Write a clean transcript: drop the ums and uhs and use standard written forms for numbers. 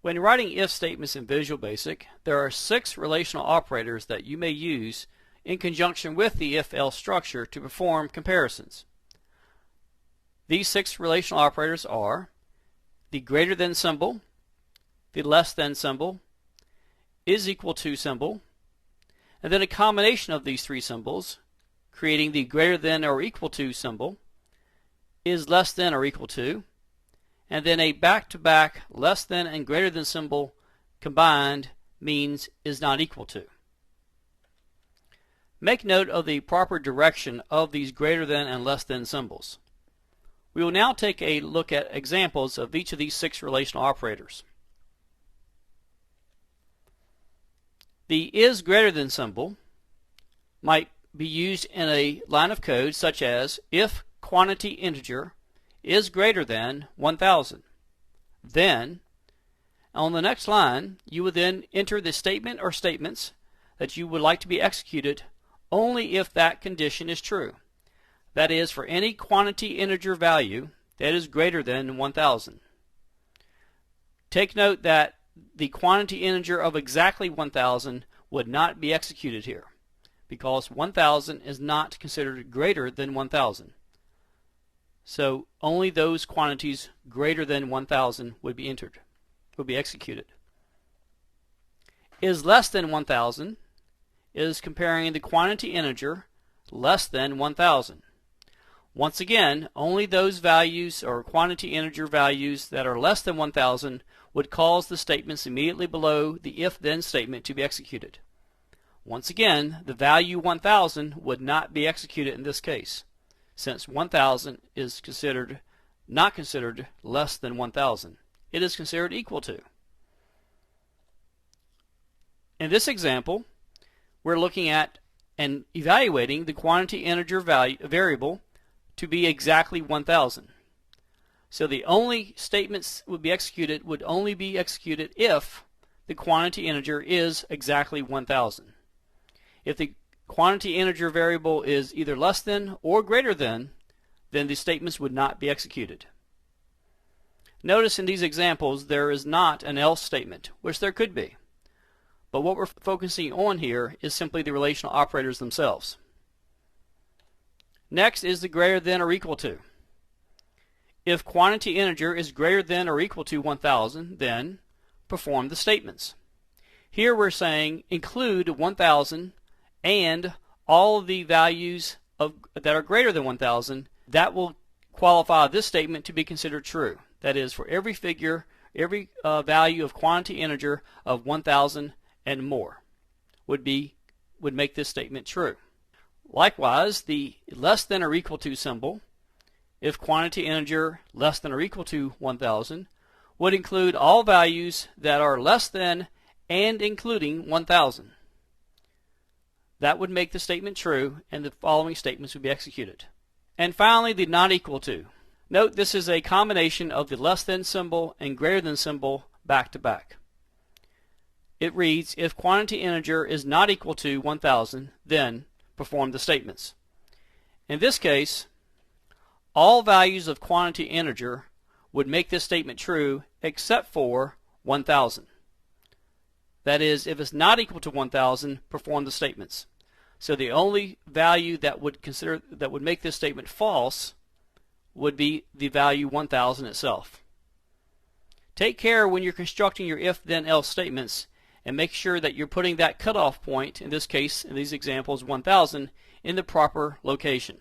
When writing if statements in Visual Basic, there are 6 relational operators that you may use in conjunction with the if-else structure to perform comparisons. These 6 relational operators are the greater than symbol, the less than symbol, is equal to symbol, and then a combination of these 3 symbols, creating the greater than or equal to symbol, is less than or equal to, and then a back-to-back less than and greater than symbol combined means is not equal to. Make note of the proper direction of these greater than and less than symbols. We will now take a look at examples of each of these 6 relational operators. The is greater than symbol might be used in a line of code such as if quantity integer is greater than 1000. Then, on the next line, you would then enter the statement or statements that you would like to be executed only if that condition is true. That is, for any quantity integer value that is greater than 1000. Take note that the quantity integer of exactly 1000 would not be executed here, because 1000 is not considered greater than 1000. So only those quantities greater than 1000 would be entered, would be executed. Is less than 1000 is comparing the quantity integer less than 1000. Once again, only those values or quantity integer values that are less than 1000 would cause the statements immediately below the if-then statement to be executed. Once again, the value 1000 would not be executed in this case, since 1000 is not considered less than 1000. It is considered equal to. In this example, we're looking at and evaluating the quantity integer variable to be exactly 1000. So the only statements would only be executed if the quantity integer is exactly 1000. If the quantity integer variable is either less than or greater than, then the statements would not be executed. Notice in these examples there is not an else statement, which there could be. But what we're focusing on here is simply the relational operators themselves. Next is the greater than or equal to. If quantity integer is greater than or equal to 1000, then perform the statements. Here we're saying include 1000 and all of the values that are greater than 1000. That will qualify this statement to be considered true. That is, for every figure, every value of quantity integer of 1000 and more would make this statement true. Likewise, the less than or equal to symbol, if quantity integer less than or equal to 1000, would include all values that are less than and including 1000. That would make the statement true, and the following statements would be executed. And finally, the not equal to. Note this is a combination of the less than symbol and greater than symbol back to back. It reads, if quantity integer is not equal to 1000, then perform the statements. In this case, all values of quantity integer would make this statement true except for 1000. That is, if it's not equal to 1000, perform the statements. So the only value that would make this statement false would be the value 1000 itself. Take care when you're constructing your if then else statements, and make sure that you're putting that cutoff point, in this case, in these examples 1000, in the proper location.